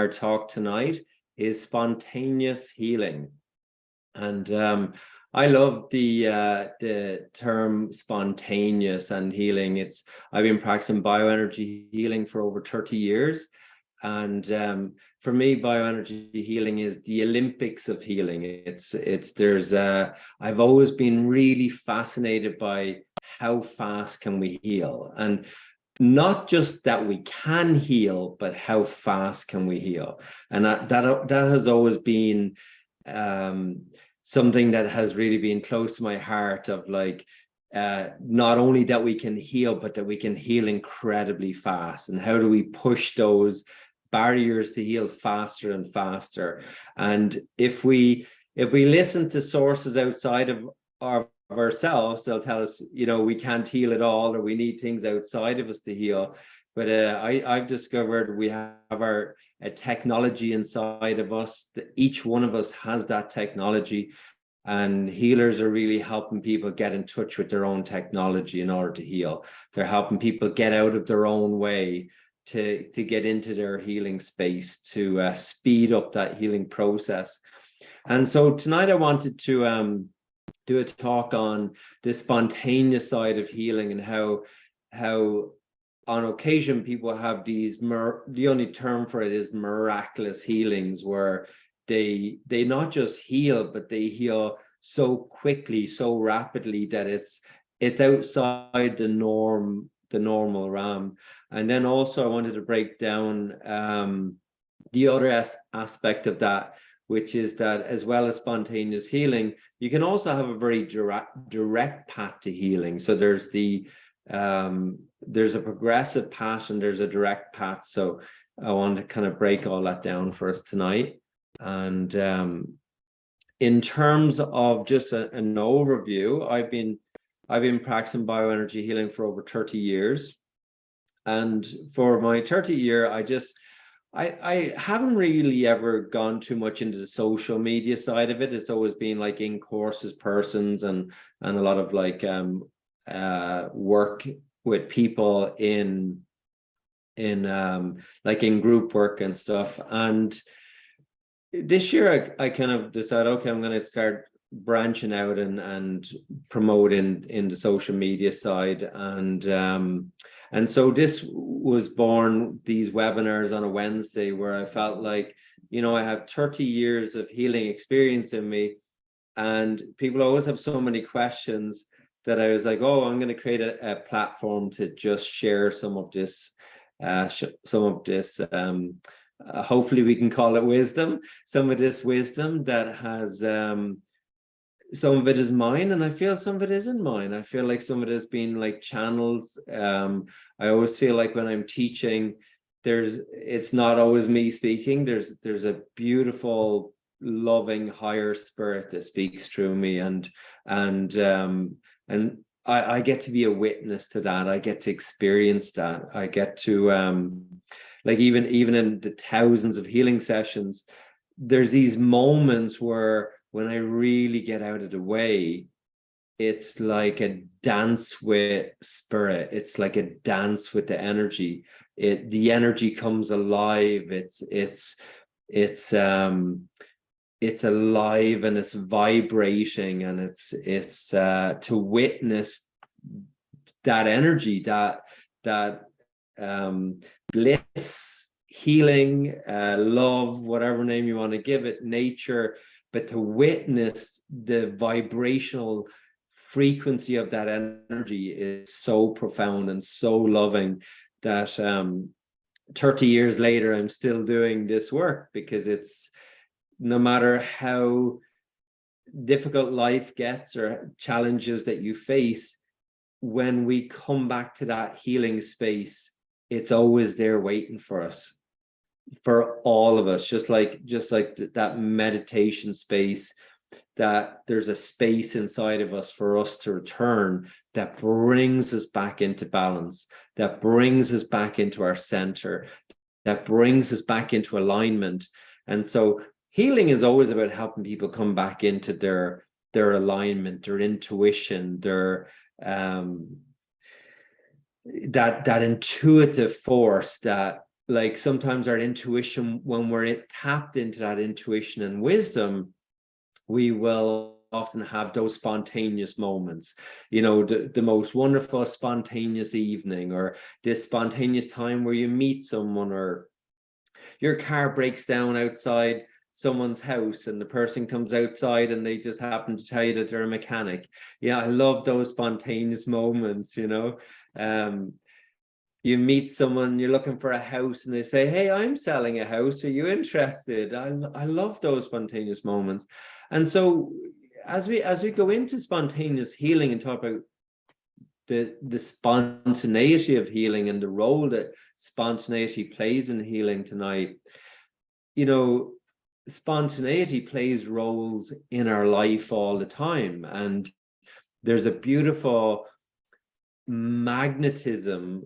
our talk tonight is spontaneous healing. And I love the term spontaneous and healing. I've been practicing bioenergy healing for over 30 years. And for me, bioenergy healing is the Olympics of healing. I've always been really fascinated by how fast can we heal, and not just that we can heal, but how fast can we heal. And that has always been something that has really been close to my heart, of like, not only that we can heal, but that we can heal incredibly fast. And how do we push those barriers to heal faster and faster? And if we listen to sources outside of ourselves, they'll tell us, we can't heal it all, or we need things outside of us to heal. But I've discovered we have a technology inside of us, that each one of us has that technology, and healers are really helping people get in touch with their own technology in order to heal. They're helping people get out of their own way to get into their healing space, to speed up that healing process. And so tonight I wanted to do a talk on the spontaneous side of healing, and how on occasion people have these the only term for it is miraculous healings, where they not just heal, but they heal so quickly, so rapidly, that it's outside the normal realm. And then also I wanted to break down the other aspect of that, which is that as well as spontaneous healing, you can also have a very direct path to healing. So there's a progressive path and there's a direct path. So I want to kind of break all that down for us tonight. And in terms of just an overview, I've been practicing bioenergy healing for over 30 years. And for my 30 year, I haven't really ever gone too much into the social media side of it. It's always been like in courses, persons, and a lot of like work with people in group work and stuff. And this year I kind of decided, okay, I'm going to start branching out and promoting in the social media side. And so this was born, these webinars on a Wednesday, where I felt like, I have 30 years of healing experience in me, and people always have so many questions, that I was like, oh, I'm going to create a platform to just share some of this, hopefully we can call it wisdom, some of this wisdom that has, some of it is mine, and I feel some of it isn't mine. I feel like some of it has been like channeled. I always feel like when I'm teaching, it's not always me speaking. There's a beautiful, loving higher spirit that speaks through me, and I get to be a witness to that. I get to experience that. I get to like even in the thousands of healing sessions, there's these moments where when I really get out of the way, it's like a dance with spirit. It's like a dance with the energy. The energy comes alive. It's alive, and it's vibrating, and it's to witness that energy, that bliss, healing, love, whatever name you want to give it, nature. But to witness the vibrational frequency of that energy is so profound and so loving that 30 years later, I'm still doing this work, because it's, no matter how difficult life gets or challenges that you face, when we come back to that healing space, it's always there waiting for us. For all of us, just like that meditation space, that there's a space inside of us for us to return, that brings us back into balance, that brings us back into our center, that brings us back into alignment. And so healing is always about helping people come back into their alignment, their intuition, their that intuitive force that like sometimes our intuition, when we're tapped into that intuition and wisdom, we will often have those spontaneous moments, the most wonderful spontaneous evening, or this spontaneous time where you meet someone, or your car breaks down outside someone's house and the person comes outside and they just happen to tell you that they're a mechanic. Yeah, I love those spontaneous moments. You meet someone, you're looking for a house, and they say, hey, I'm selling a house, are you interested? I love those spontaneous moments. And so as we go into spontaneous healing and talk about the spontaneity of healing and the role that spontaneity plays in healing tonight, spontaneity plays roles in our life all the time, and there's a beautiful magnetism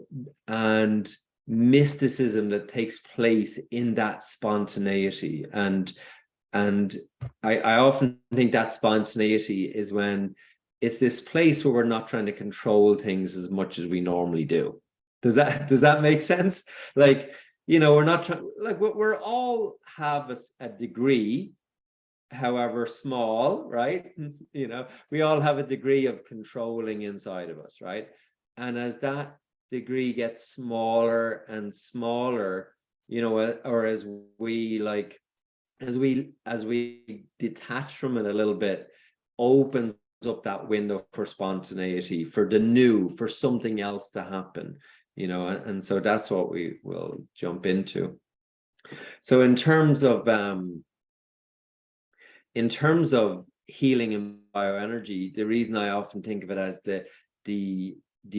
and mysticism that takes place in that spontaneity. And I often think that spontaneity is when it's this place where we're not trying to control things as much as we normally do. Does that make sense? Like, we're not trying, like, we're all have a degree, however small, right? We all have a degree of controlling inside of us, right? And as that degree gets smaller and smaller, or as we detach from it a little bit, opens up that window for spontaneity, for the new, for something else to happen, and so that's what we will jump into. So in terms of healing and bioenergy, the reason I often think of it as the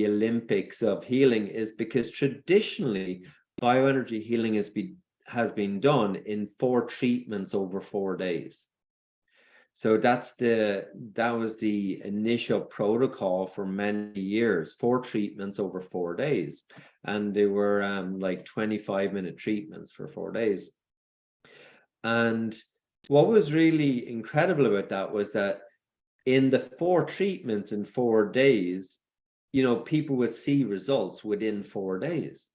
Olympics of healing is because traditionally bioenergy healing has been done in 4 treatments over 4 days. So that was the initial protocol for many years, 4 treatments over 4 days, and they were like 25-minute treatments for 4 days. And what was really incredible about that was that in the 4 treatments in 4 days, people would see results within 4 days.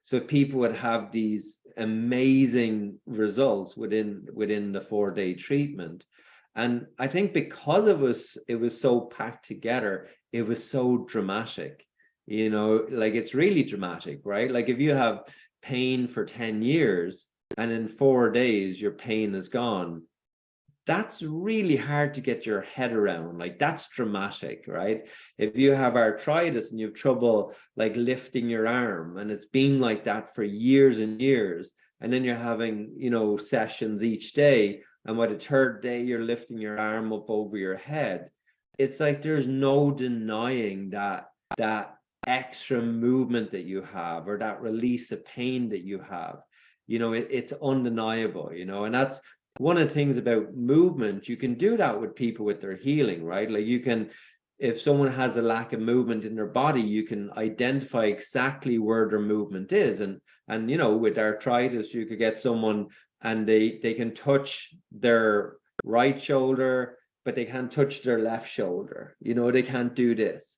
So people would have these amazing results within the 4-day treatment. And I think because it was so packed together, it was so dramatic, like it's really dramatic, right? Like if you have pain for 10 years and in 4 days your pain is gone, that's really hard to get your head around. Like, that's dramatic, right? If you have arthritis and you have trouble like lifting your arm, and it's been like that for years and years, and then you're having, sessions each day, and by the 3rd day you're lifting your arm up over your head, it's like there's no denying that extra movement that you have, or that release of pain that you have. It's undeniable, and that's one of the things about movement. You can do that with people with their healing, right? Like, you can, if someone has a lack of movement in their body, you can identify exactly where their movement is. And with arthritis, you could get someone and they can touch their right shoulder, but they can't touch their left shoulder. They can't do this.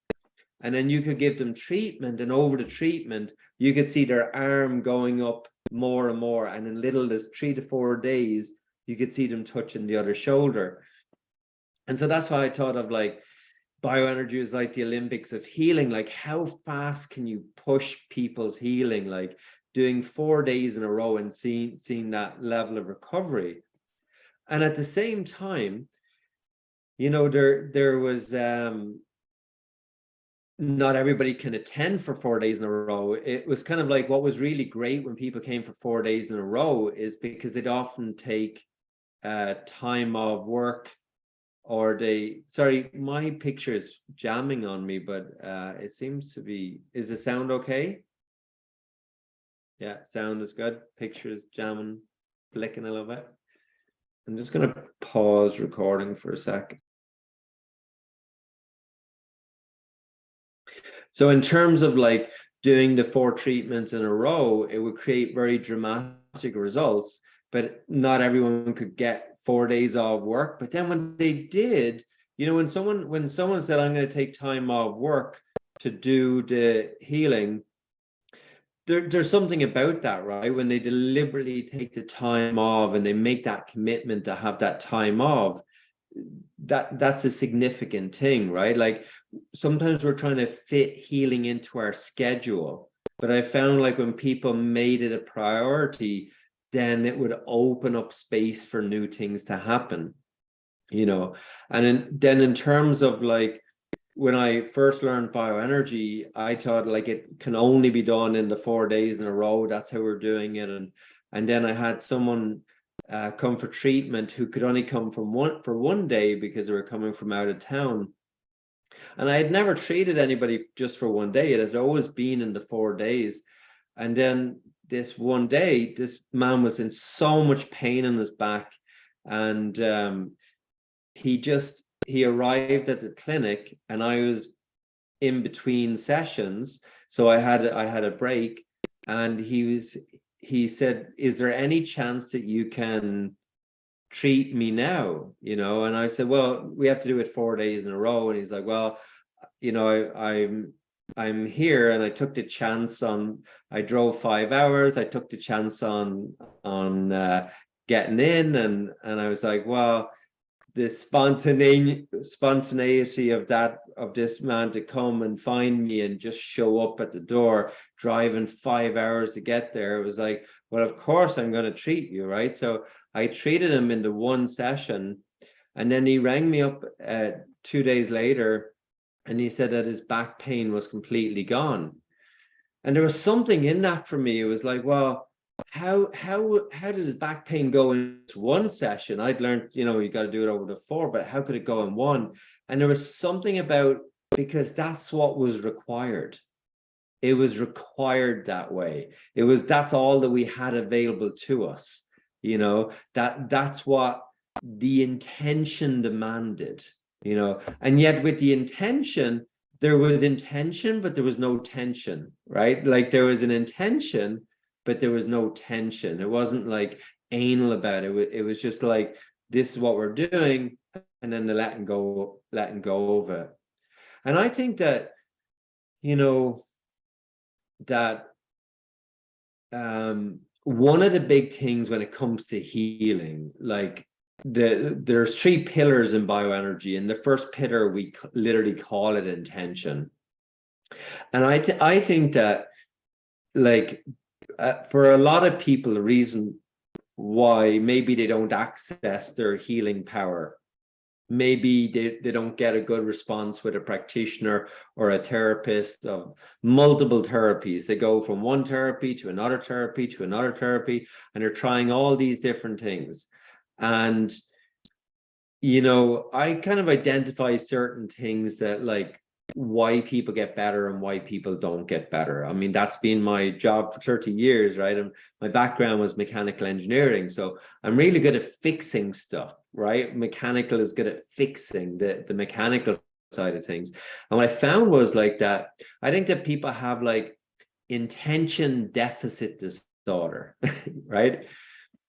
And then you could give them treatment, and over the treatment, you could see their arm going up more and more. And in this 3 to 4 days, you could see them touching the other shoulder. And so that's why I thought of like bioenergy is like the Olympics of healing. Like, how fast can you push people's healing? Like doing 4 days in a row and seeing that level of recovery. And at the same time, there was not everybody can attend for 4 days in a row. It was kind of like, what was really great when people came for 4 days in a row is because they'd often take time off work, or sorry, my picture is jamming on me, but it seems to be, is the sound okay? Yeah, sound is good. Picture is jamming, flicking a little bit. I'm just going to pause recording for a second. So in terms of like doing the 4 treatments in a row, it would create very dramatic results, but not everyone could get 4 days off work. But then when they did, when someone said, I'm going to take time off work to do the healing, there's something about that, right? When they deliberately take the time off and they make that commitment to have that time off, that's a significant thing, right? Like sometimes we're trying to fit healing into our schedule, but I found like when people made it a priority, then it would open up space for new things to happen, you know. And then in terms of like, when I first learned bioenergy, I thought like it can only be done in the 4 days in a row. That's how we're doing it. And then I had someone come for treatment who could only come for one day because they were coming from out of town. And I had never treated anybody just for one day. It had always been in the 4 days. And then this one day, this man was in so much pain in his back. And he arrived at the clinic and I was in between sessions. So I had a break, and he said, is there any chance that you can treat me now? You know, and I said, well, we have to do it 4 days in a row. And he's like, well, you know, I'm here, and I took the chance on, I drove 5 hours. I took the chance on getting in, and I was like, well, the spontaneity of this man to come and find me and just show up at the door, driving 5 hours to get there, it was like, well, of course I'm going to treat you, right? So I treated him in the one session, and then he rang me up 2 days later, and he said that his back pain was completely gone. And there was something in that for me. It was like, well, how did his back pain go into one session? I'd learned, you know, you got to do it over the 4, but how could it go in one? And there was something about, because that's what was required. It was required that way. That's all that we had available to us, you know, that's what the intention demanded, you know. And yet with the intention, there was intention, but there was no tension, right? Like there was an intention, but there was no tension. It wasn't like anal about it. It was just like, this is what we're doing, and then the letting go of it. And I think that, you know, that one of the big things when it comes to healing, like there's 3 pillars in bioenergy, and the first pillar, we literally call it intention. And I think that, like, for a lot of people, the reason why maybe they don't access their healing power, maybe they don't get a good response with a practitioner or a therapist of multiple therapies. They go from one therapy to another therapy to another therapy, and they're trying all these different things. And, you know, I kind of identify certain things that, like, why people get better and why people don't get better. I mean, that's been my job for 30 years, right? And my background was mechanical engineering, so I'm really good at fixing stuff, right? Mechanical is good at fixing the mechanical side of things. And what I found was like that, I think that people have like intention deficit disorder, right?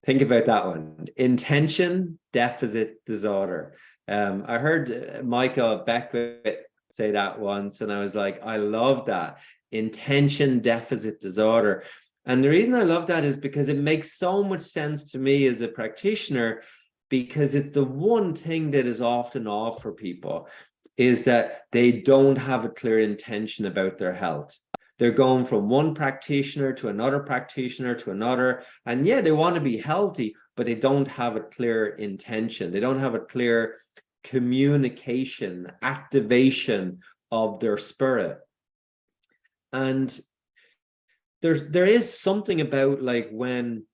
Think about that one. Intention deficit disorder. I heard Michael Beckwith say that once, and I was like, I love that. Intention deficit disorder. And the reason I love that is because it makes so much sense to me as a practitioner, because it's the one thing that is often off for people, is that they don't have a clear intention about their health. They're going from one practitioner to another practitioner to another, and yeah, they want to be healthy, but they don't have a clear intention. They don't have a clear communication, activation of their spirit. And there is something about, like, when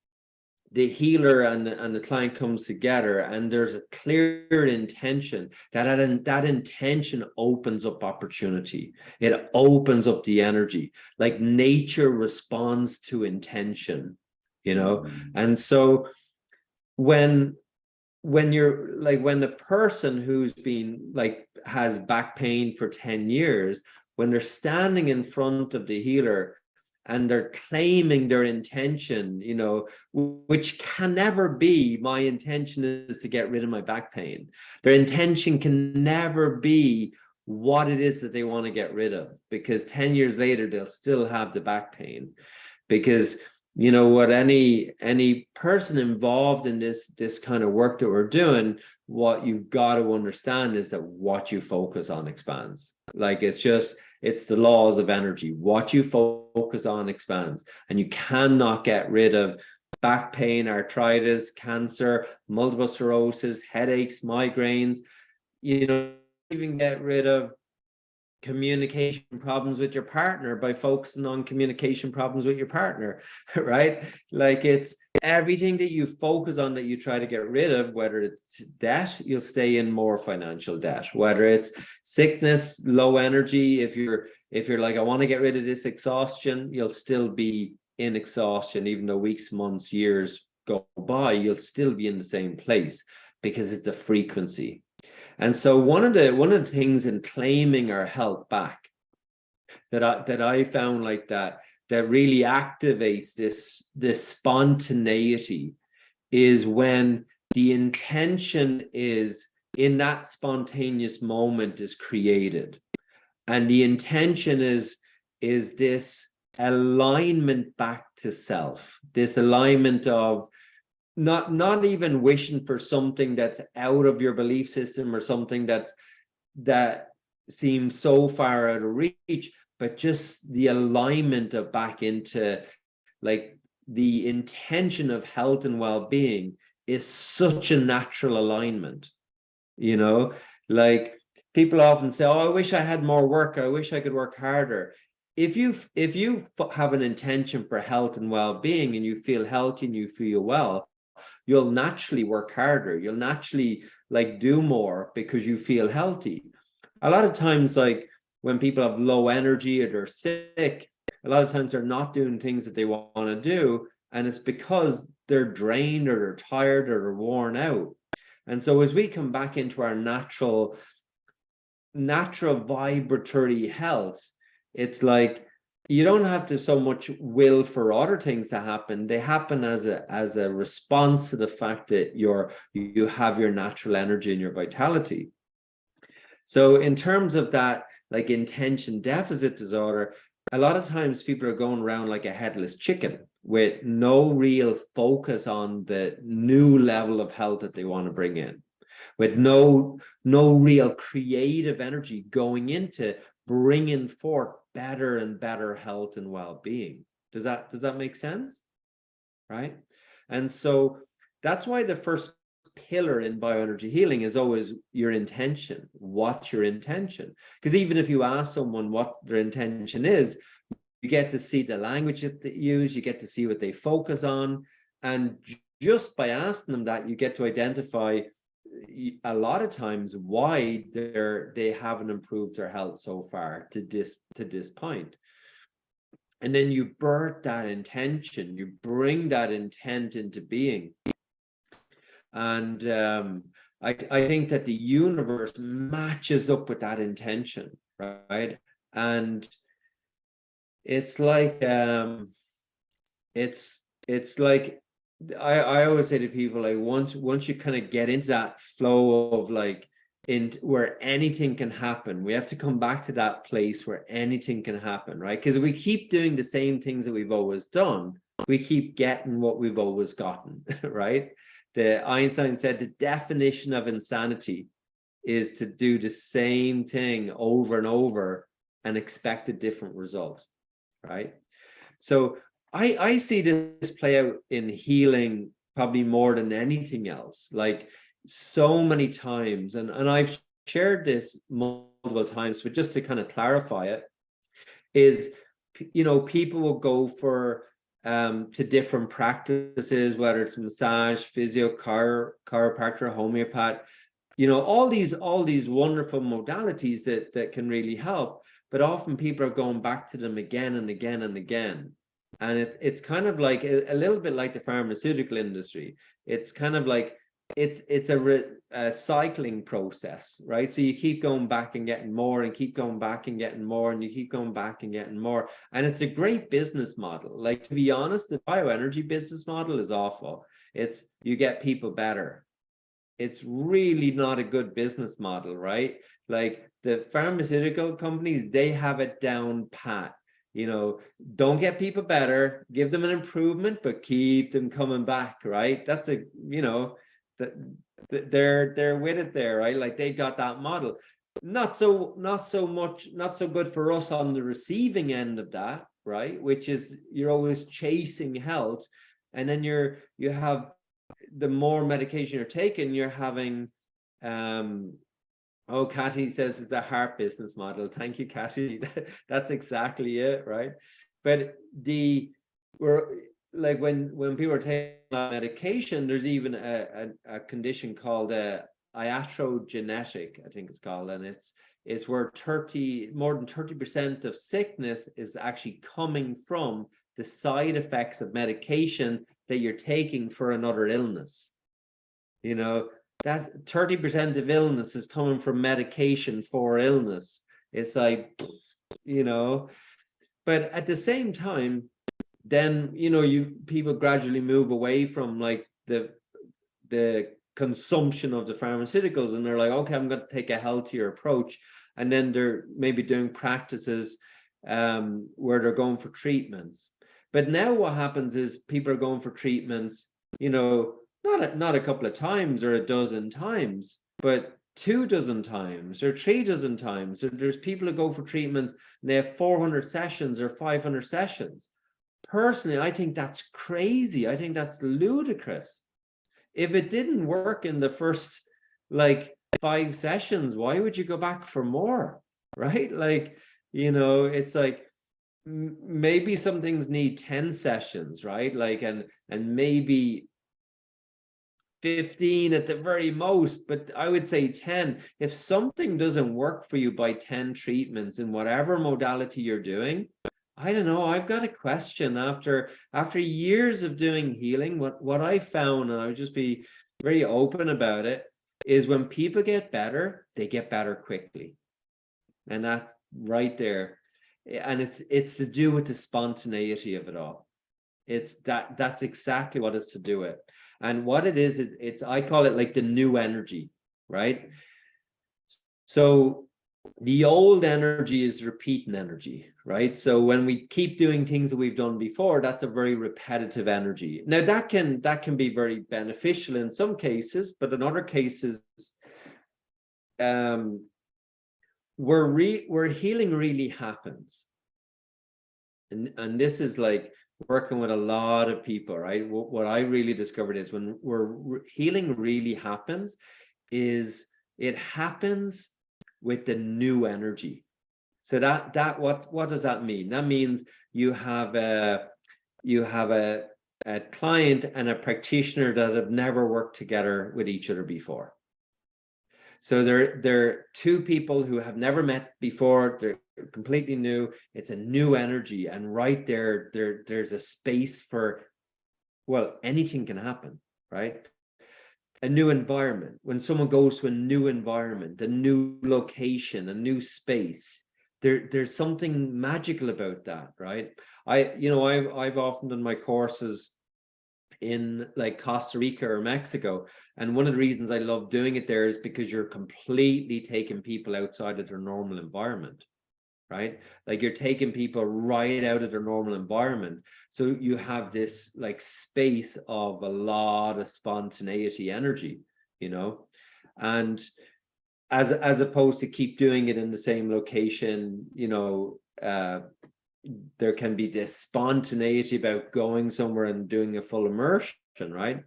the healer and the client comes together and there's a clear intention, that intention opens up opportunity. It opens up the energy. Like nature responds to intention, you know. And so when you're like, when the person who's been like has back pain for 10 years, when they're standing in front of the healer and they're claiming their intention, you know, which can never be, my intention is to get rid of my back pain. Their intention can never be what it is that they want to get rid of, because 10 years later, they'll still have the back pain. because you know what, any person involved in this kind of work that we're doing, what you've got to understand is that what you focus on expands. Like it's the laws of energy. What you focus on expands, and you cannot get rid of back pain, arthritis, cancer, multiple sclerosis, headaches, migraines. You know, even get rid of communication problems with your partner by focusing on communication problems with your partner, right? Like it's everything that you focus on that you try to get rid of, whether it's debt, you'll stay in more financial debt, whether it's sickness, low energy, if you're like, I want to get rid of this exhaustion, you'll still be in exhaustion. Even though weeks, months, years go by, you'll still be in the same place, because it's a frequency. And so one of the things in claiming our health back that I found like that really activates this spontaneity is when the intention is in that spontaneous moment is created. And the intention is this alignment back to self, this alignment of not even wishing for something that's out of your belief system or something that seems so far out of reach, but just the alignment of back into, like, the intention of health and well-being is such a natural alignment. You know, like people often say, oh, I wish I had more work, I wish I could work harder. If you have an intention for health and well-being, and you feel healthy and you feel well, you'll naturally work harder. You'll naturally like do more because you feel healthy. A lot of times, like when people have low energy or they're sick, a lot of times they're not doing things that they want to do. And it's because they're drained or they're tired or they're worn out. And so as we come back into our natural vibratory health, it's like, you don't have to so much will for other things to happen. They happen as a response to the fact that you have your natural energy and your vitality. So in terms of that, like intention deficit disorder, a lot of times people are going around like a headless chicken with no real focus on the new level of health that they want to bring in, with no real creative energy going into bringing forth better and better health and well-being. Does that make sense? Right? And so that's why the first pillar in bioenergy healing is always your intention. What's your intention? Because even if you ask someone what their intention is, you get to see the language that they use, you get to see what they focus on, and just by asking them that, you get to identify a lot of times why they haven't improved their health so far to this point. And then you birth that intention, you bring that intent into being. And I think that the universe matches up with that intention, right? And it's like it's like I always say to people, like once you kind of get into that flow of like where anything can happen, we have to come back to that place where anything can happen, right? Because if we keep doing the same things that we've always done, we keep getting what we've always gotten, right? Einstein said the definition of insanity is to do the same thing over and over and expect a different result, right? So I see this play out in healing probably more than anything else, like so many times. And I've shared this multiple times, but just to kind of clarify it, is, you know, people will go for to different practices, whether it's massage, physio, chiropractor, homeopath, you know, all these wonderful modalities that can really help. But often people are going back to them again and again and again. And it's kind of like a little bit like the pharmaceutical industry. It's kind of like it's a cycling process, right? So you keep going back and getting more, and keep going back and getting more, and you keep going back and getting more. And it's a great business model. Like, to be honest, the bioenergy business model is awful. It's you get people better. It's really not a good business model, right? Like the pharmaceutical companies, they have it down pat. Don't get people better, give them an improvement, but keep them coming back, right? That's they're with it there, right? Like they got that model. Not so good for us on the receiving end of that, right? Which is you're always chasing health, and then you have the more medication you're taking, you're having oh, Cathy says it's a heart business model. Thank you, Cathy. That's exactly it, right? But we're like when people are taking medication, there's even a condition called iatrogenetic, I think it's called, and it's where more than 30% of sickness is actually coming from the side effects of medication that you're taking for another illness. That's 30% of illness is coming from medication for illness. It's like, but at the same time, then people gradually move away from like the consumption of the pharmaceuticals, and they're like, okay, I'm going to take a healthier approach, and then they're maybe doing practices where they're going for treatments. But now what happens is people are going for treatments, not a couple of times or a dozen times, but 2 dozen times or 3 dozen times. So there's people who go for treatments and they have 400 sessions or 500 sessions. Personally, I think that's crazy. I think that's ludicrous. If it didn't work in the first like 5 sessions, why would you go back for more? Right? Like, it's like maybe some things need 10 sessions, right? Like, and maybe 15 at the very most, but I would say 10. If something doesn't work for you by 10 treatments in whatever modality you're doing, I don't know, I've got a question after years of doing healing. What I found, and I would just be very open about it, is when people get better, they get better quickly. And that's right there. And it's to do with the spontaneity of it all. That's exactly what it's to do with. And what it is, it's I call it like the new energy, right? So the old energy is repeating energy, right? So when we keep doing things that we've done before, that's a very repetitive energy. Now that can be very beneficial in some cases, but in other cases, where healing really happens. And this is like working with a lot of people, right? What I really discovered is when healing really happens, is it happens with the new energy. So what does that mean? That means you have a client and a practitioner that have never worked together with each other before. So they're 2 people who have never met before. They're completely new. It's a new energy, and right there's a space for, well, anything can happen, right? A new environment. When someone goes to a new environment, a new location, a new space, there's something magical about that, right? I've often done my courses in like Costa Rica or Mexico, and one of the reasons I love doing it there is because you're completely taking people outside of their normal environment, right? Like you're taking people right out of their normal environment, so you have this like space of a lot of spontaneity energy, and as opposed to keep doing it in the same location, there can be this spontaneity about going somewhere and doing a full immersion, right?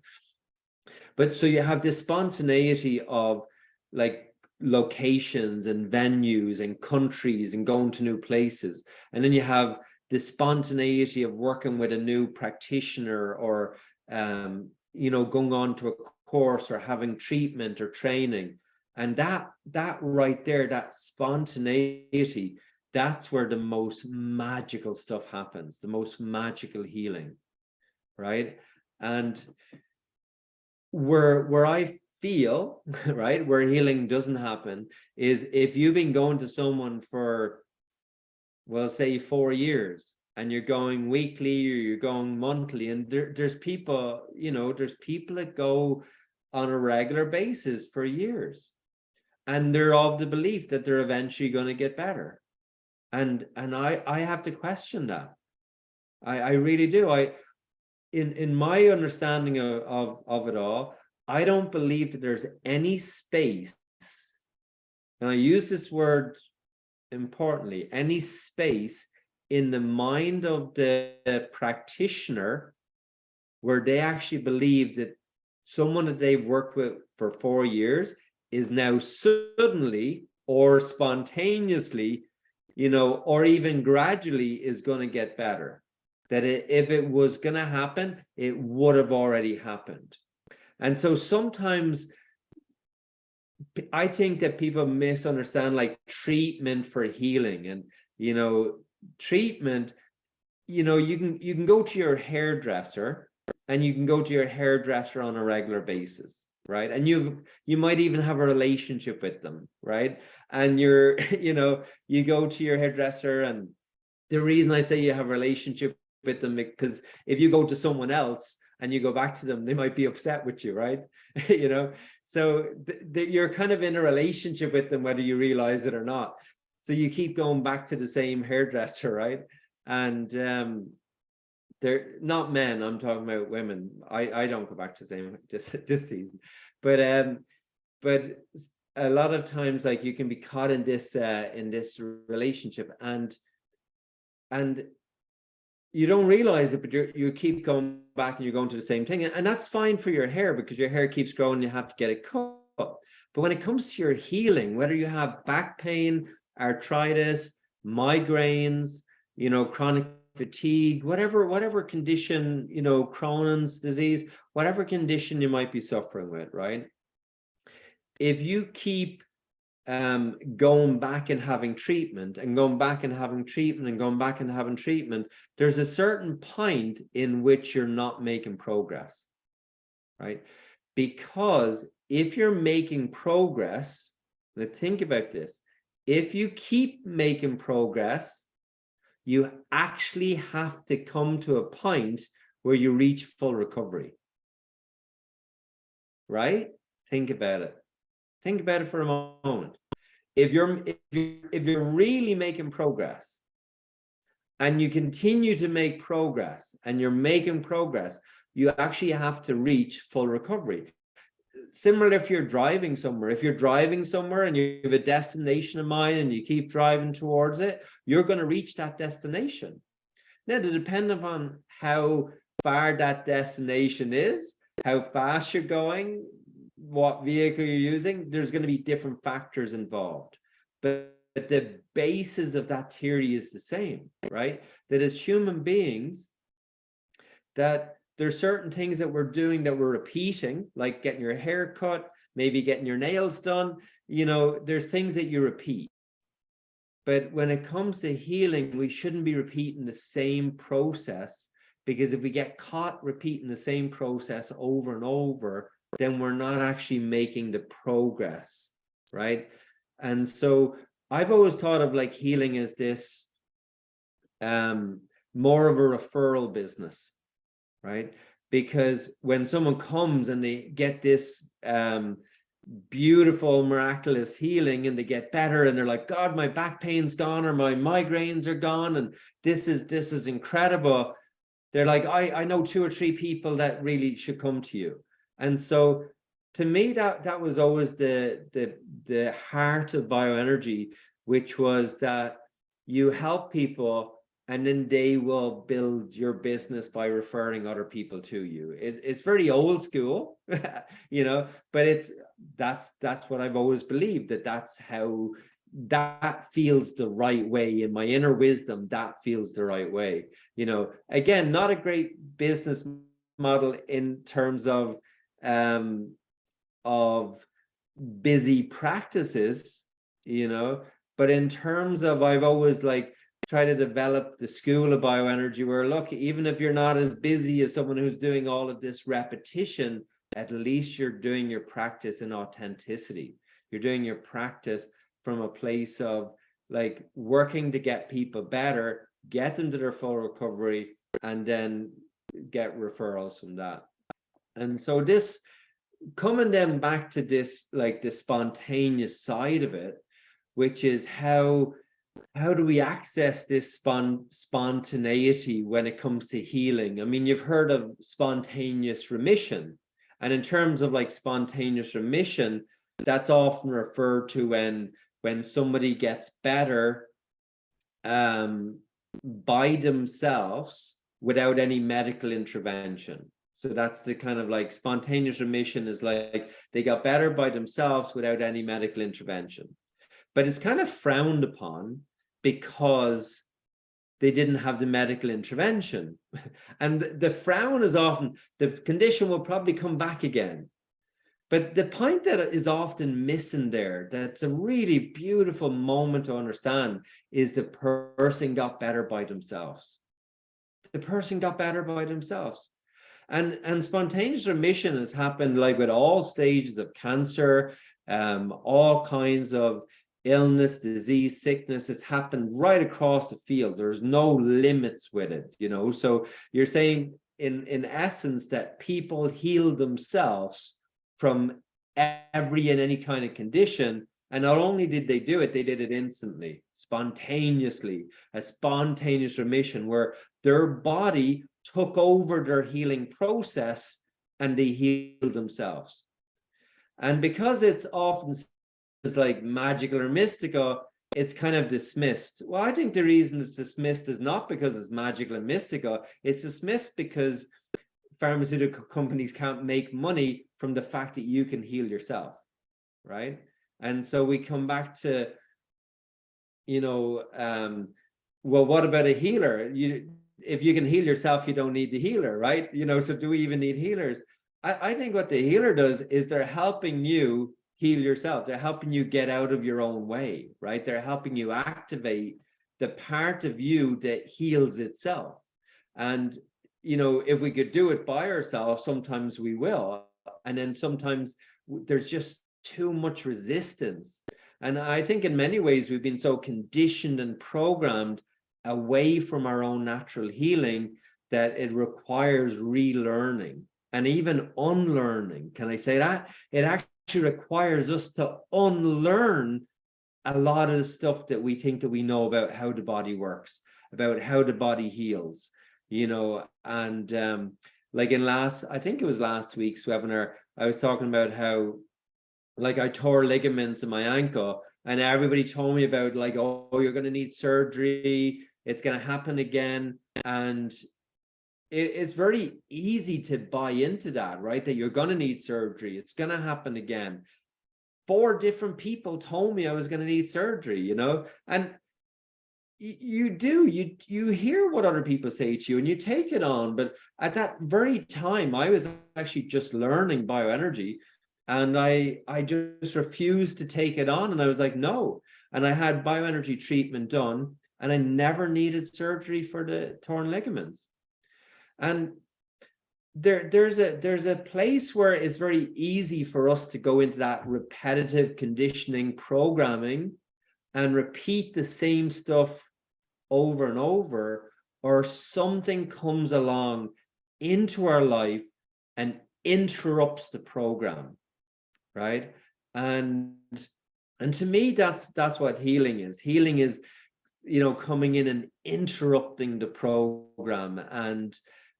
But so you have this spontaneity of like locations and venues and countries and going to new places, and then you have the spontaneity of working with a new practitioner, or going on to a course or having treatment or training. And that right there, that spontaneity, that's where the most magical stuff happens, the most magical healing, right? And where I feel, right, where healing doesn't happen is if you've been going to someone for, well, say 4 years, and you're going weekly or you're going monthly, and there's people, there's people that go on a regular basis for years, and they're of the belief that they're eventually going to get better. And I have to question that. I really do. In my understanding of it all, I don't believe that there's any space, and I use this word importantly, any space in the mind of the practitioner where they actually believe that someone that they've worked with for 4 years is now suddenly or spontaneously, or even gradually is going to get better. That if it was going to happen, it would have already happened. And so sometimes I think that people misunderstand like treatment for healing, and treatment, you can go to your hairdresser, and you can go to your hairdresser on a regular basis, right? And you might even have a relationship with them, right? And you go to your hairdresser, and the reason I say you have a relationship with them, because if you go to someone else and you go back to them, they might be upset with you, right? So you're kind of in a relationship with them, whether you realize it or not. So you keep going back to the same hairdresser, right? And they're not men, I'm talking about women. I don't go back to the same, just teasing. But a lot of times, like, you can be caught in this relationship, and you don't realize it, but you keep going back and you're going to the same thing. And that's fine for your hair, because your hair keeps growing, you have to get it cut. But when it comes to your healing, whether you have back pain, arthritis, migraines, chronic fatigue, whatever condition, Crohn's disease, whatever condition you might be suffering with, right? If you keep going back and having treatment and going back and having treatment and going back and having treatment, there's a certain point in which you're not making progress, right? Because if you're making progress, now think about this, if you keep making progress, you actually have to come to a point where you reach full recovery, right? Think about it. Think about it for a moment. If you're really making progress, and you continue to make progress, and you're making progress, you actually have to reach full recovery. Similar if you're driving somewhere. If you're driving somewhere and you have a destination in mind and you keep driving towards it, you're going to reach that destination. Now, depending upon how far that destination is, how fast you're going, what vehicle you're using, there's going to be different factors involved. But the basis of that theory is the same, right? That as human beings, that there's certain things that we're doing that we're repeating, like getting your hair cut, maybe getting your nails done. There's things that you repeat. But when it comes to healing, we shouldn't be repeating the same process, because if we get caught repeating the same process over and over, then we're not actually making the progress, right? And so I've always thought of like healing as this more of a referral business, right? Because when someone comes and they get this beautiful, miraculous healing, and they get better, and they're like, God, my back pain's gone, or my migraines are gone, and this is incredible. They're like, I know 2 or 3 people that really should come to you. And so to me, that was always the heart of bioenergy, which was that you help people, and then they will build your business by referring other people to you. It's very old school, but that's what I've always believed, that's how that feels the right way. In my inner wisdom, that feels the right way. Again, not a great business model in terms of busy practices, but in terms of, I've always try to develop the school of bioenergy, where look, even if you're not as busy as someone who's doing all of this repetition, at least you're doing your practice in authenticity. You're doing your practice from a place of working to get people better, get them to their full recovery, and then get referrals from that. And so this, coming then back to this, the spontaneous side of it, which is how how do we access this spontaneity when it comes to healing? I mean, you've heard of spontaneous remission. And in terms of like spontaneous remission, that's often referred to when somebody gets better by themselves without any medical intervention. So that's the kind of like spontaneous remission is like they got better by themselves without any medical intervention. But it's kind of frowned upon because they didn't have the medical intervention. And the frown is often, the condition will probably come back again. But the point that is often missing there, that's a really beautiful moment to understand, is the person got better by themselves. The person got better by themselves. And spontaneous remission has happened like with all stages of cancer, all kinds of illness, disease, sickness. It's happened right across the field. There's no limits with it, you know. So you're saying in essence that people heal themselves from every and any kind of condition. And not only did they do it, they did it instantly, spontaneously, a spontaneous remission where their body took over their healing process and they healed themselves. And because it's often like magical or mystical, it's kind of dismissed. Well, I think the reason it's dismissed is not because it's magical and mystical. It's dismissed because pharmaceutical companies can't make money from the fact that you can heal yourself, right? And so we come back to, you know, well, what about a healer? If you can heal yourself, you don't need the healer, right? You know, so do we even need healers? I think what the healer does is they're helping you heal yourself. They're helping you get out of your own way, right? They're helping you activate the part of you that heals itself. And, you know, if we could do it by ourselves, sometimes we will. And then sometimes there's just too much resistance. And I think in many ways, we've been so conditioned and programmed away from our own natural healing that it requires relearning and even unlearning. Can I say that? It actually requires us to unlearn a lot of the stuff that we think that we know about how the body works, about how the body heals, you know. And like I think it was last week's webinar, I was talking about how like I tore ligaments in my ankle and everybody told me about like, oh, you're going to need surgery. It's going to happen again. And it's very easy to buy into that, right? That you're going to need surgery. It's going to happen again. 4 different people told me I was going to need surgery, you know, and you hear what other people say to you and you take it on. But at that very time, I was actually just learning bioenergy and I just refused to take it on. And I was like, no. And I had bioenergy treatment done and I never needed surgery for the torn ligaments. And there's a place where it's very easy for us to go into that repetitive conditioning programming and repeat the same stuff over and over, or something comes along into our life and interrupts the program, right? And to me, that's what healing is. Healing is, you know, coming in and interrupting the program and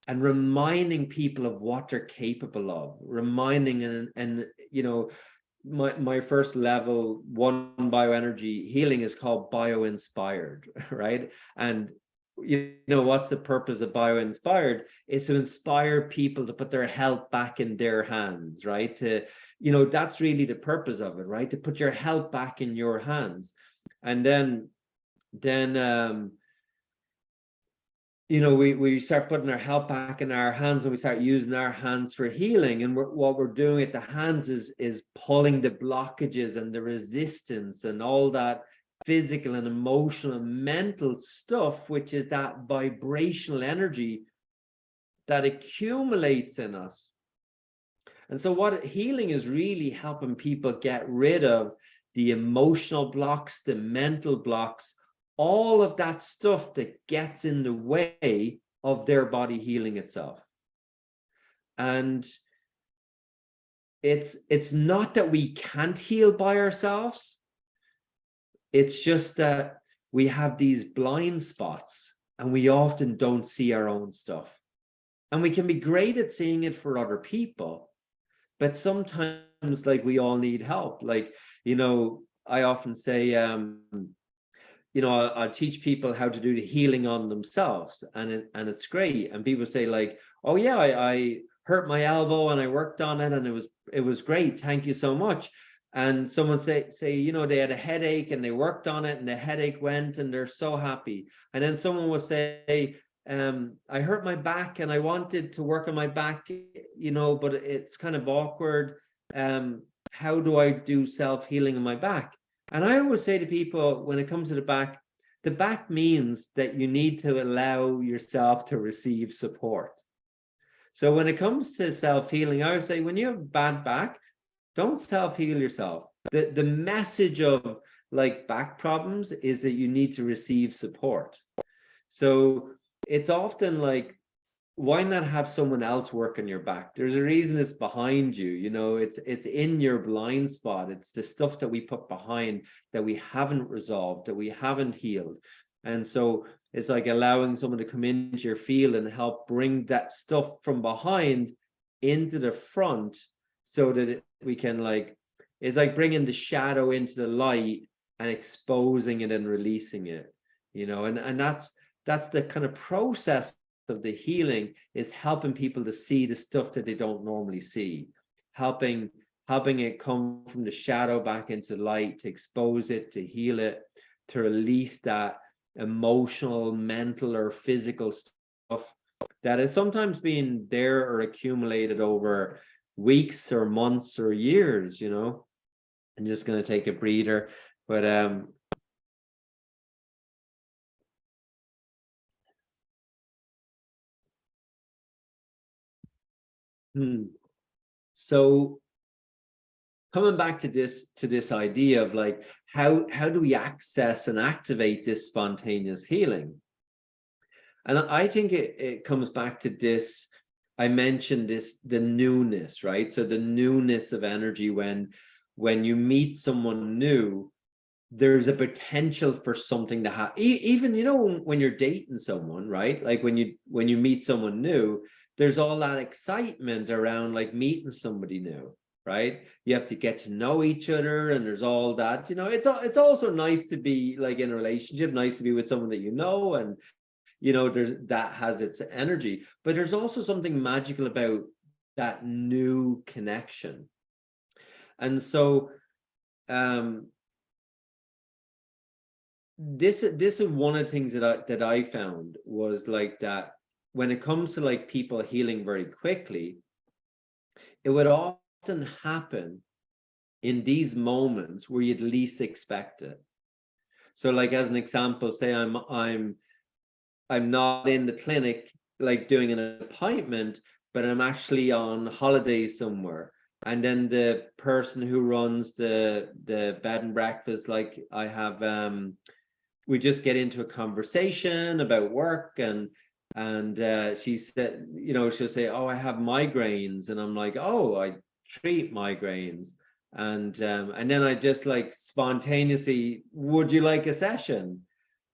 reminding people of what they're capable of, reminding and you know, my first level 1 bioenergy healing is called bio-inspired, right? And you know, what's the purpose of bio-inspired? Is to inspire people to put their health back in their hands, right? To, you know, that's really the purpose of it, right? To put your health back in your hands. And then you know, we start putting our health back in our hands and we start using our hands for healing. And what we're doing at the hands is pulling the blockages and the resistance and all that physical and emotional and mental stuff, which is that vibrational energy that accumulates in us. And so what healing is really helping people get rid of the emotional blocks, the mental blocks, all of that stuff that gets in the way of their body healing itself. And it's not that we can't heal by ourselves. It's just that we have these blind spots and we often don't see our own stuff. And we can be great at seeing it for other people, but sometimes like we all need help. Like, you know, I often say, you know, I'll teach people how to do the healing on themselves, and it's great. And people say like, oh yeah, I hurt my elbow and I worked on it and it was great. Thank you so much. And someone say, you know, they had a headache and they worked on it and the headache went and they're so happy. And then someone will say, I hurt my back and I wanted to work on my back, you know, but it's kind of awkward. How do I do self-healing in my back? And I always say to people, when it comes to the back means that you need to allow yourself to receive support. So when it comes to self-healing, I would say when you have bad back, don't self-heal yourself. The message of like back problems is that you need to receive support. So it's often like, why not have someone else work on your back? There's a reason it's behind you, you know, it's in your blind spot. It's the stuff that we put behind that we haven't resolved, that we haven't healed. And so it's like allowing someone to come into your field and help bring that stuff from behind into the front so that we can like, it's like bringing the shadow into the light and exposing it and releasing it, you know, and that's the kind of process of the healing, is helping people to see the stuff that they don't normally see, helping it come from the shadow back into light, to expose it, to heal it, to release that emotional, mental, or physical stuff that is sometimes being there or accumulated over weeks or months or years, you know. I'm just going to take a breather, but so coming back to this idea of like, how do we access and activate this spontaneous healing? And I think it comes back to this, I mentioned this, the newness, right? So the newness of energy, when you meet someone new, there's a potential for something to happen. Even, you know, when you're dating someone, right? Like when you meet someone new, there's all that excitement around like meeting somebody new, right? You have to get to know each other, and there's all that, you know. It's also nice to be like in a relationship, nice to be with someone that you know, and you know, that has its energy. But there's also something magical about that new connection. And so this is one of the things that I found was like that when it comes to like people healing very quickly, it would often happen in these moments where you'd least expect it. So like as an example, say I'm not in the clinic like doing an appointment, but I'm actually on holiday somewhere. And then the person who runs the bed and breakfast, like I have, we just get into a conversation about work, and she said, you know, she'll say, oh, I have migraines, and I'm like, oh, I treat migraines. And then I just like spontaneously, would you like a session?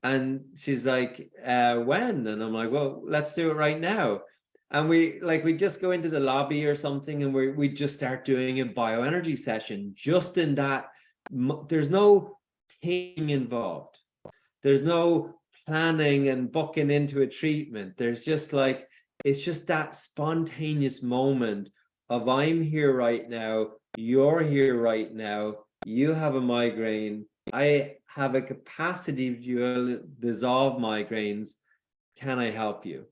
And she's like, when? And I'm like, well, let's do it right now. And we just go into the lobby or something, and we just start doing a bioenergy session. Just in that, there's no thing involved. There's no planning and booking into a treatment. There's just like, it's just that spontaneous moment of I'm here right now, you're here right now, you have a migraine, I have a capacity to dissolve migraines, can I help you?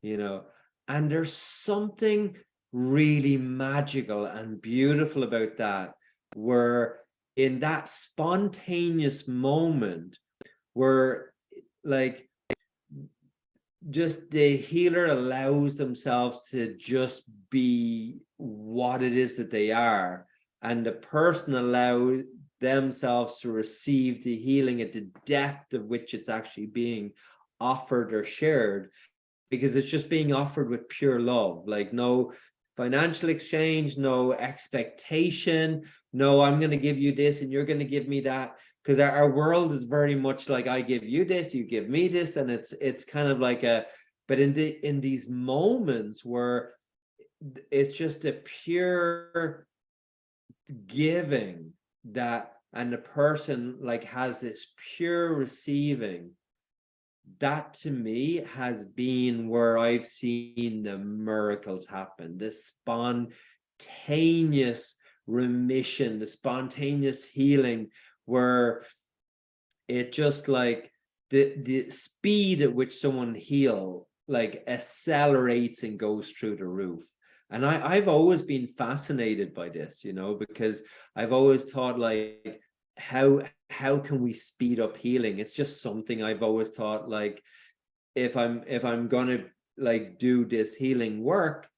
You know, and there's something really magical and beautiful about that, where in that spontaneous moment, where like just the healer allows themselves to just be what it is that they are, and the person allows themselves to receive the healing at the depth of which it's actually being offered or shared, because it's just being offered with pure love, like no financial exchange, no expectation, no I'm going to give you this and you're going to give me that. because our world is very much like, I give you this, you give me this, and it's kind of like but in these moments where it's just a pure giving, that, and the person like has this pure receiving, that to me has been where I've seen the miracles happen, the spontaneous remission, the spontaneous healing, where it just like the speed at which someone heal like accelerates and goes through the roof. And I've always been fascinated by this, you know, because I've always thought like, how can we speed up healing? It's just something I've always thought, like, if I'm gonna like do this healing work,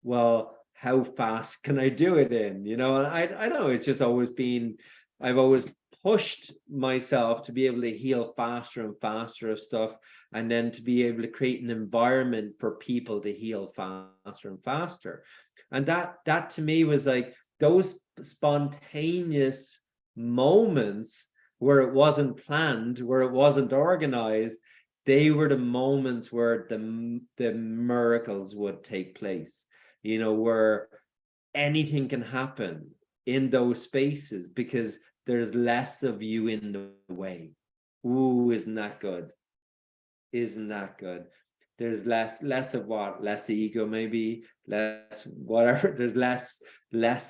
well, how fast can I do it in? You know, and I know it's just always been, I've always pushed myself to be able to heal faster and faster of stuff, and then to be able to create an environment for people to heal faster and faster. And that to me was like those spontaneous moments where it wasn't planned, where it wasn't organized, they were the moments where the miracles would take place, you know, where anything can happen in those spaces because there's less of you in the way. Ooh, isn't that good? Isn't that good? There's less of what? Less ego, maybe, less whatever. There's less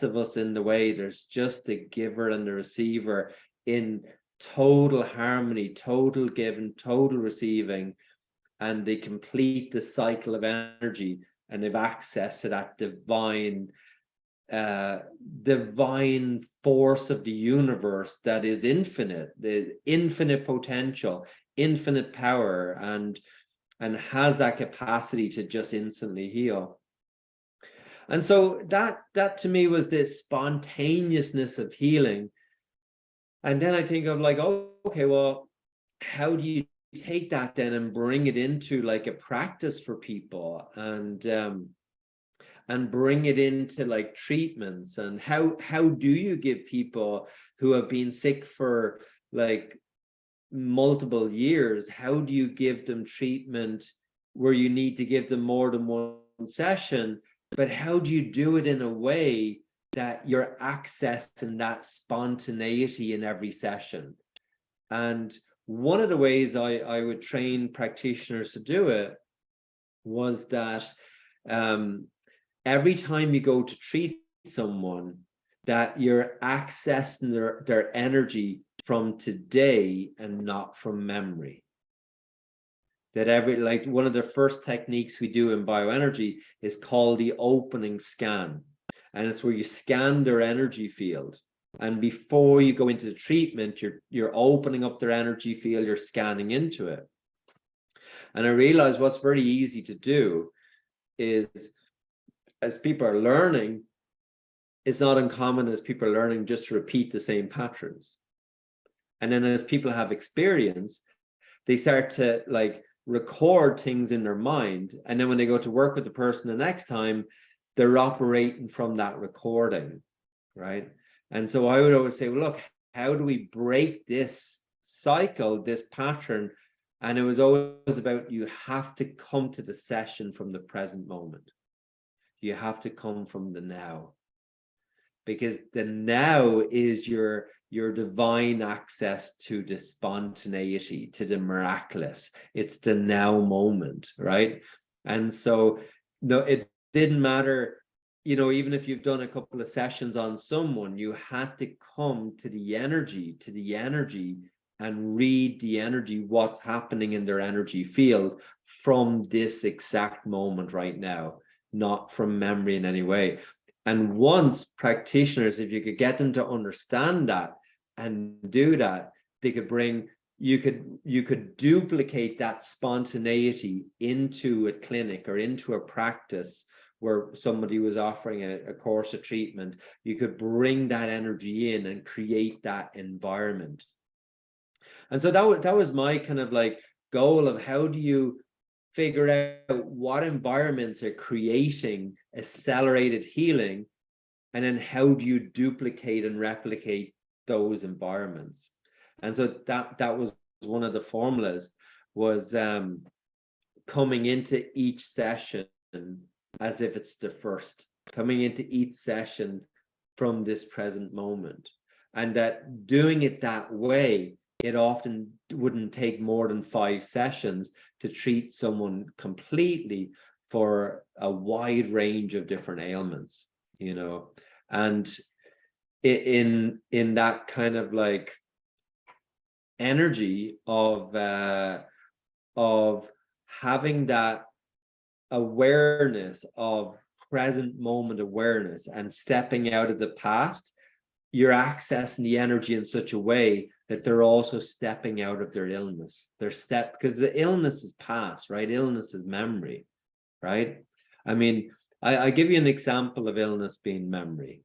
of us in the way. There's just the giver and the receiver in total harmony, total giving, total receiving, and they complete the cycle of energy, and they've access to that divine force of the universe that is infinite, the infinite potential, infinite power, and has that capacity to just instantly heal. And so that to me was this spontaneousness of healing. And then I think of like, oh, okay, well, how do you take that then and bring it into like a practice for people, and bring it into like treatments? And how do you give people who have been sick for like multiple years, how do you give them treatment where you need to give them more than one session, but how do you do it in a way that you're accessing that spontaneity in every session? And one of the ways I would train practitioners to do it was that every time you go to treat someone, that you're accessing their energy from today and not from memory. That like one of the first techniques we do in bioenergy is called the opening scan. And it's where you scan their energy field. And before you go into the treatment, you're opening up their energy field, you're scanning into it. And I realized what's very easy to do is, as people are learning, it's not uncommon as people are learning just to repeat the same patterns. And then as people have experience, they start to like record things in their mind. And then when they go to work with the person the next time, they're operating from that recording, right? And so I would always say, well, look, how do we break this cycle, this pattern? And it was always about, you have to come to the session from the present moment. You have to come from the now, because the now is your divine access to the spontaneity, to the miraculous. It's the now moment, right? And so no, it didn't matter, you know, even if you've done a couple of sessions on someone, you had to come to the energy and read the energy, what's happening in their energy field from this exact moment right now, not from memory in any way. And once practitioners, if you could get them to understand that and do that, they could bring, you could duplicate that spontaneity into a clinic or into a practice where somebody was offering a course of treatment. You could bring that energy in and create that environment. And so that was my kind of like goal of, how do you figure out what environments are creating accelerated healing, and then how do you duplicate and replicate those environments? And so that was one of the formulas, was coming into each session as if it's the first, coming into each session from this present moment. And that doing it that way, it often wouldn't take more than 5 sessions to treat someone completely for a wide range of different ailments, you know. And in that kind of like energy of having that awareness of present moment awareness and stepping out of the past, you're accessing the energy in such a way that they're also stepping out of their illness. Because the illness is past, right? Illness is memory, right? I mean, I give you an example of illness being memory.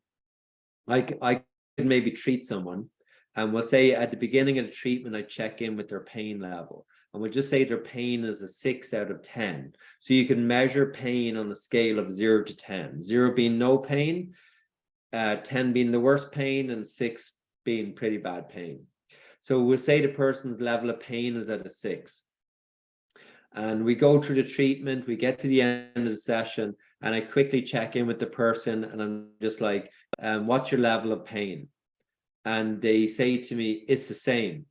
I could maybe treat someone, and we'll say at the beginning of the treatment, I check in with their pain level. And we'll just say their pain is a 6 out of 10. So you can measure pain on the scale of 0 to 10. 0 being no pain, 10 being the worst pain, and 6 being pretty bad pain. So we'll say the person's level of pain is at a 6. And we go through the treatment, we get to the end of the session, and I quickly check in with the person, and I'm just like, what's your level of pain? And they say to me, it's the same.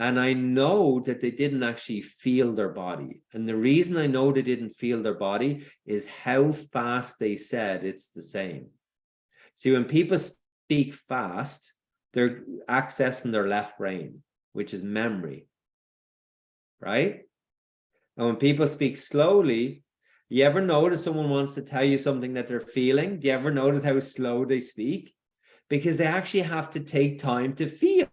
And I know that they didn't actually feel their body. And the reason I know they didn't feel their body is how fast they said it's the same. See, when people speak fast, they're accessing their left brain, which is memory, right? And when people speak slowly, you ever notice someone wants to tell you something that they're feeling? Do you ever notice how slow they speak? Because they actually have to take time to feel,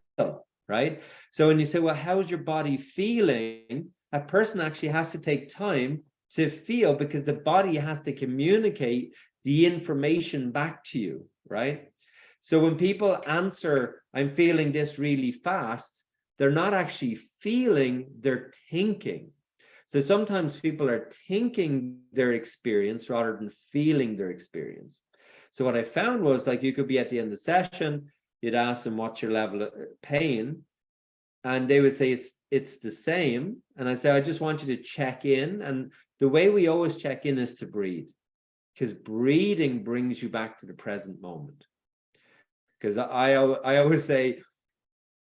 right? So when you say, well, how's your body feeling? A person actually has to take time to feel, because the body has to communicate the information back to you, right? So when people answer, I'm feeling this really fast, they're not actually feeling, they're thinking. So sometimes people are thinking their experience rather than feeling their experience. So what I found was, like, you could be at the end of the session, you'd ask them, what's your level of pain? And they would say it's the same. And I say, I just want you to check in. And the way we always check in is to breathe, because breathing brings you back to the present moment. Because I always say,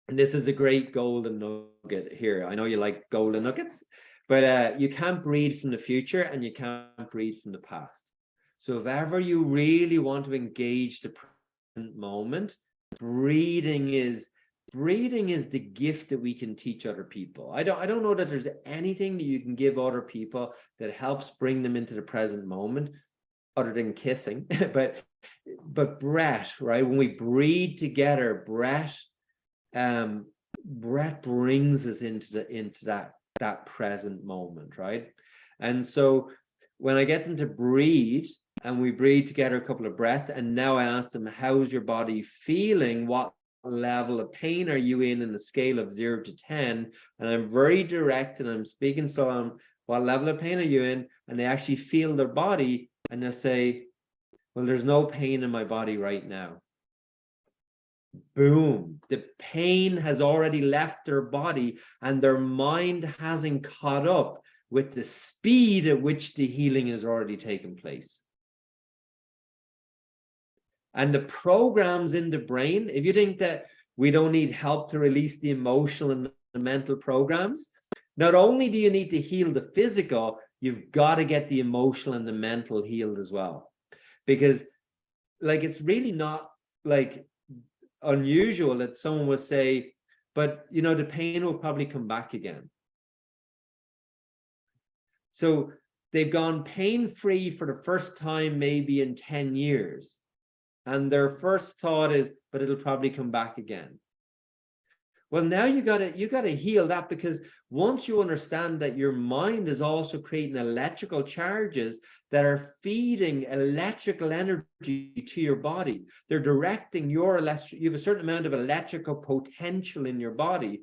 and this is a great golden nugget here, I know you like golden nuggets, but you can't breathe from the future and you can't breathe from the past. So if ever you really want to engage the present moment, breathing is the gift that we can teach other people. I don't know that there's anything that you can give other people that helps bring them into the present moment other than kissing. but breath, right? When we breathe together, breath brings us into that present moment, right? And so when I get them to breathe, and we breathe together a couple of breaths, and now I ask them, how's your body feeling? What level of pain are you in a scale of 0 to 10? And I'm very direct, and I'm speaking, so what level of pain are you in? And they actually feel their body, and they say, well, there's no pain in my body right now. Boom, the pain has already left their body, and their mind hasn't caught up with the speed at which the healing has already taken place. And the programs in the brain, if you think that we don't need help to release the emotional and the mental programs, not only do you need to heal the physical, you've got to get the emotional and the mental healed as well. Because, like, it's really not like unusual that someone would say, but you know, the pain will probably come back again. So they've gone pain-free for the first time maybe in 10 years. And their first thought is, but it'll probably come back again. Well, now you gotta heal that, because once you understand that your mind is also creating electrical charges that are feeding electrical energy to your body, they're directing you have a certain amount of electrical potential in your body,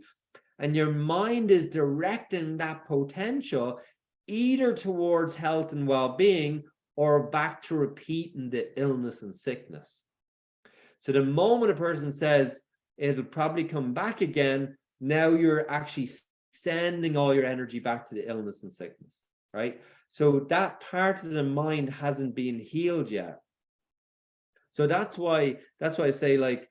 and your mind is directing that potential either towards health and well-being or back to repeating the illness and sickness. So the moment a person says, it'll probably come back again. Now you're actually sending all your energy back to the illness and sickness, right? So that part of the mind hasn't been healed yet. So that's why I say, like,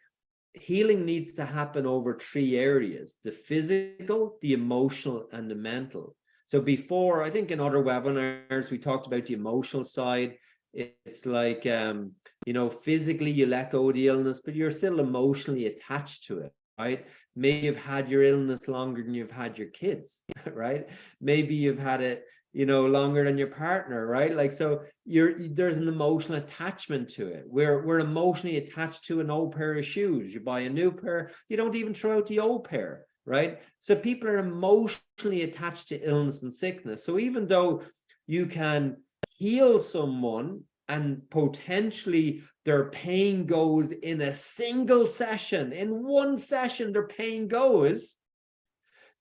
healing needs to happen over 3 areas: the physical, the emotional, and the mental. So before, I think in other webinars, we talked about the emotional side. It's like, you know, physically you let go of the illness, but you're still emotionally attached to it, right? Maybe you've had your illness longer than you've had your kids, right? Maybe you've had it, you know, longer than your partner, right? Like, so there's an emotional attachment to it. We're emotionally attached to an old pair of shoes. You buy a new pair, you don't even throw out the old pair, right? So people are emotionally attached to illness and sickness. So even though you can heal someone and potentially their pain goes in a single session, in one session their pain goes,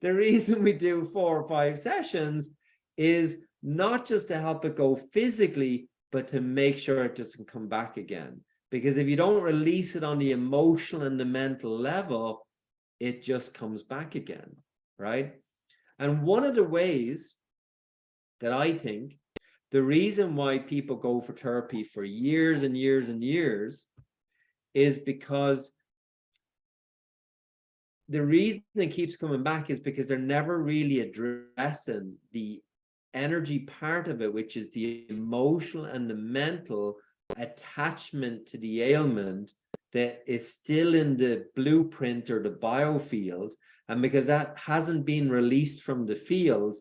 the reason we do 4 or 5 sessions is not just to help it go physically, but to make sure it doesn't come back again. Because if you don't release it on the emotional and the mental level, it just comes back again, right? And one of the ways that I think, the reason why people go for therapy for years and years and years is because the reason it keeps coming back is because they're never really addressing the energy part of it, which is the emotional and the mental attachment to the ailment that is still in the blueprint or the biofield. And because that hasn't been released from the field,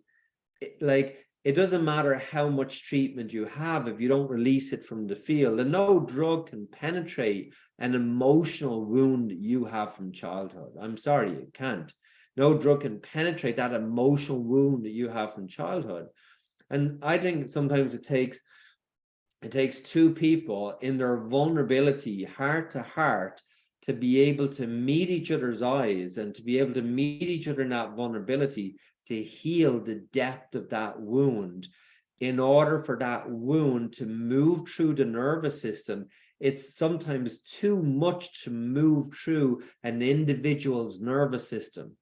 it doesn't matter how much treatment you have if you don't release it from the field. And no drug can penetrate an emotional wound that you have from childhood. I'm sorry, it can't. No drug can penetrate that emotional wound that you have from childhood. And I think sometimes it takes 2 people in their vulnerability, heart to heart, to be able to meet each other's eyes and to be able to meet each other in that vulnerability, to heal the depth of that wound. In order for that wound to move through the nervous system, it's sometimes too much to move through an individual's nervous system.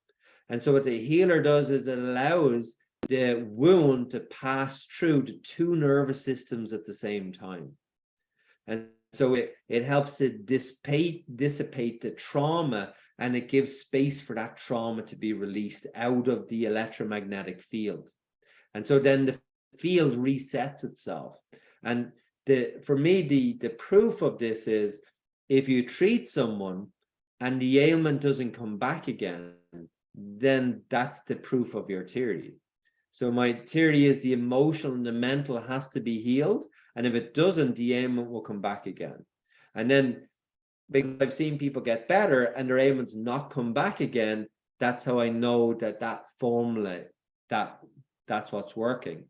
And so what the healer does is it allows the wound to pass through the 2 nervous systems at the same time. And so it helps to dissipate the trauma, and it gives space for that trauma to be released out of the electromagnetic field. And so then the field resets itself. And for me, the proof of this is, if you treat someone and the ailment doesn't come back again, then that's the proof of your theory. So my theory is the emotional and the mental has to be healed. And if it doesn't, the ailment will come back again. And then, because I've seen people get better and their ailments not come back again, that's how I know that formula, that's what's working.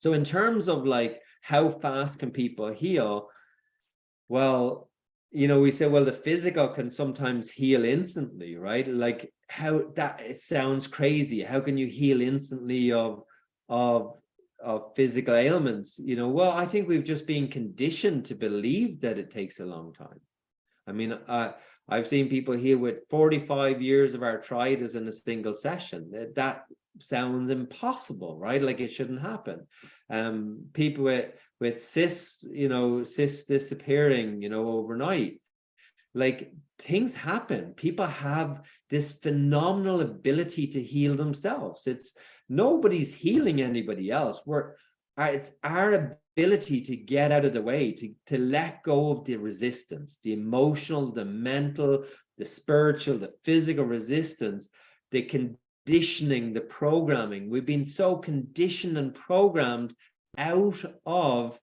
So in terms of like, how fast can people heal? Well, you know, we say, well, the physical can sometimes heal instantly, right? Like, how that, it sounds crazy. How can you heal instantly of physical ailments? You know, well, I think we've just been conditioned to believe that it takes a long time. I mean, I've seen people heal with 45 years of arthritis in a single session. That sounds impossible, right? Like, it shouldn't happen. People with cysts, you know, cysts disappearing, you know, overnight. Like, things happen. People have this phenomenal ability to heal themselves. It's nobody's healing anybody else. It's our ability to get out of the way, to let go of the resistance, the emotional, the mental, the spiritual, the physical resistance, the conditioning, the programming. We've been so conditioned and programmed out of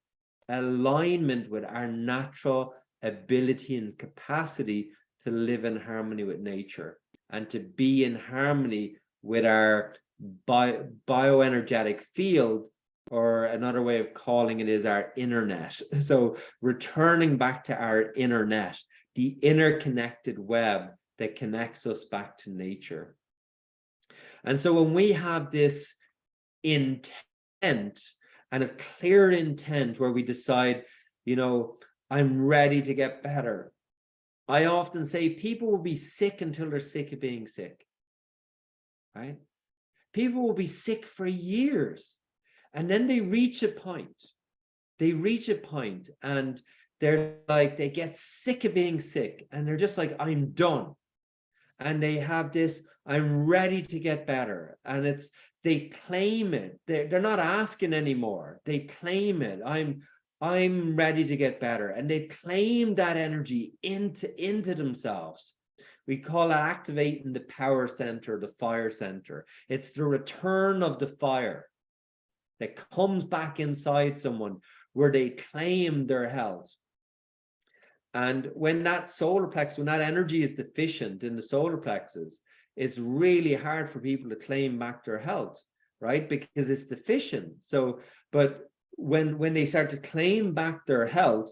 alignment with our natural ability and capacity to live in harmony with nature and to be in harmony with our bioenergetic field, or another way of calling it is our internet. So returning back to our internet, the interconnected web that connects us back to nature. And so when we have this intent, and a clear intent where we decide, you know, I'm ready to get better. I often say people will be sick until they're sick of being sick, right? People will be sick for years, and then they reach a point. And they're like, they get sick of being sick, and they're just like, I'm done. And they have this, I'm ready to get better. And they claim it. They're not asking anymore. They claim it. I'm ready to get better. And they claim that energy into themselves. We call it activating the power center, the fire center. It's the return of the fire that comes back inside someone where they claim their health. And when that solar plexus, when that energy is deficient in the solar plexus, it's really hard for people to claim back their health, right? Because it's deficient. So, but when they start to claim back their health,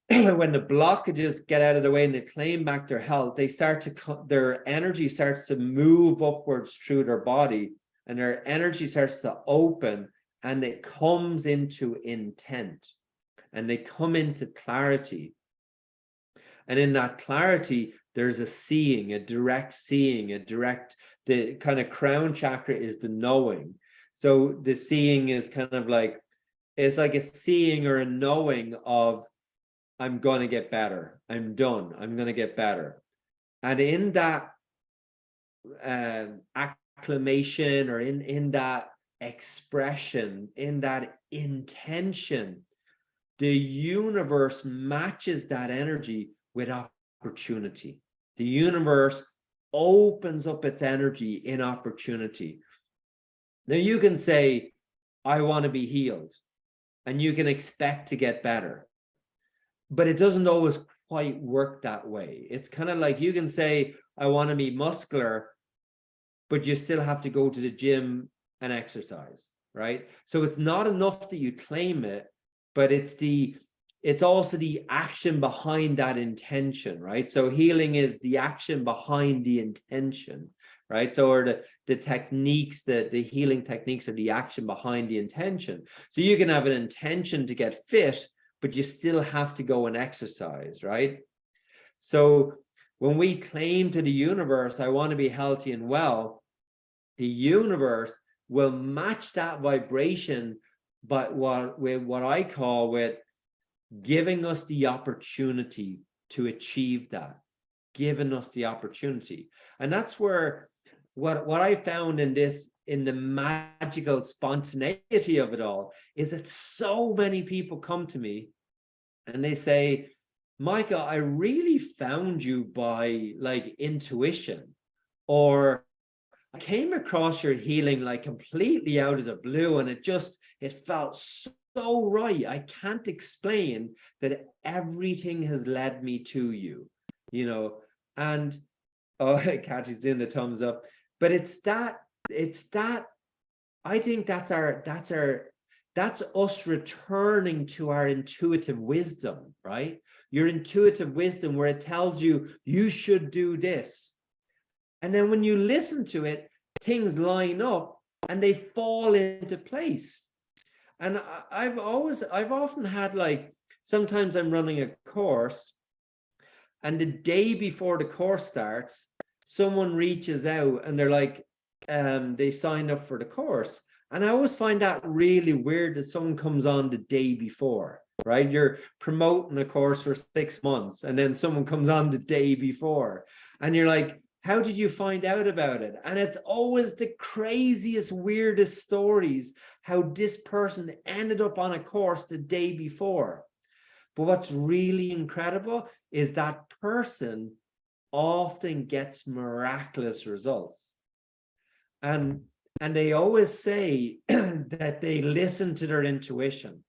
when the blockages get out of the way and they claim back their health, they start to, their energy starts to move upwards through their body, and their energy starts to open, and it comes into intent, and they come into clarity. And in that clarity, there's a seeing, a direct seeing, the kind of crown chakra is the knowing. So the seeing is kind of like, it's like a seeing or a knowing of, I'm going to get better. I'm done. I'm going to get better. And in that acclamation, or in that expression, in that intention, the universe matches that energy with opportunity. The universe opens up its energy in opportunity. Now you can say, I want to be healed, and you can expect to get better, but it doesn't always quite work that way. It's kind of like, you can say, I want to be muscular, but you still have to go to the gym and exercise, right? So it's not enough that you claim it, but it's also the action behind that intention, right? So healing is the action behind the intention, right? So, or the techniques, the healing techniques are the action behind the intention. So you can have an intention to get fit, but you still have to go and exercise, right? So when we claim to the universe, I want to be healthy and well, the universe will match that vibration, but what I call with giving us the opportunity to achieve that, giving us the opportunity. And that's where what I found in the magical spontaneity of it all, is that so many people come to me and they say, Michael, I really found you by like intuition, or I came across your healing like completely out of the blue, and it felt so right. I can't explain that everything has led me to you, and oh, Kathy's doing the thumbs up. But it's that I think that's us returning to our intuitive wisdom, right? Your intuitive wisdom, where it tells you, you should do this. And then when you listen to it, things line up and they fall into place. And I've often had, like, sometimes I'm running a course, and the day before the course starts, someone reaches out and they're like, they signed up for the course. And I always find that really weird that someone comes on the day before, right? You're promoting a course for 6 months, and then someone comes on the day before, and you're like, how did you find out about it? And it's always the craziest, weirdest stories, how this person ended up on a course the day before. But what's really incredible is that person often gets miraculous results. And they always say that they listen to their intuition.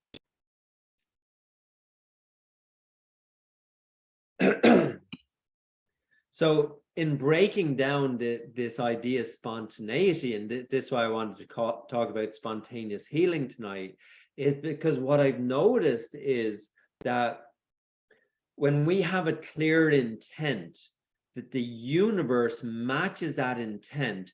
So in breaking down this idea of spontaneity, and this is why I wanted to talk about spontaneous healing tonight, is because what I've noticed is that when we have a clear intent, that the universe matches that intent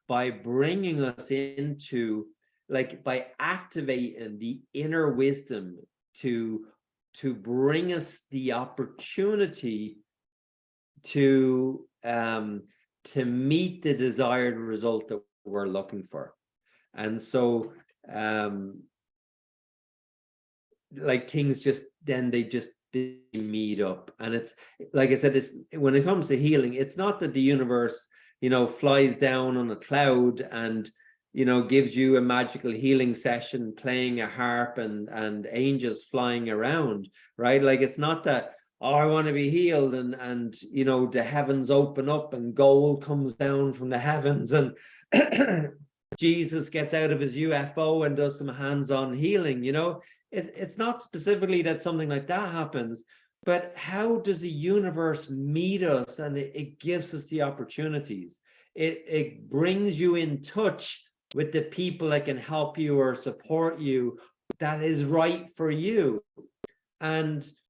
by bringing us into, like, by activating the inner wisdom to bring us the opportunity to meet the desired result that we're looking for. And so like things just then they meet up. And it's like I said, it's when it comes to healing, it's not that the universe, you know, flies down on a cloud and, you know, gives you a magical healing session playing a harp and angels flying around, right? Like it's not that, oh, I want to be healed, and you know, the heavens open up and gold comes down from the heavens, and Jesus gets out of his UFO and does some hands-on healing. You know, it's not specifically that something like that happens, but how does the universe meet us? And it gives us the opportunities. It brings you in touch with the people that can help you or support you that is right for you. And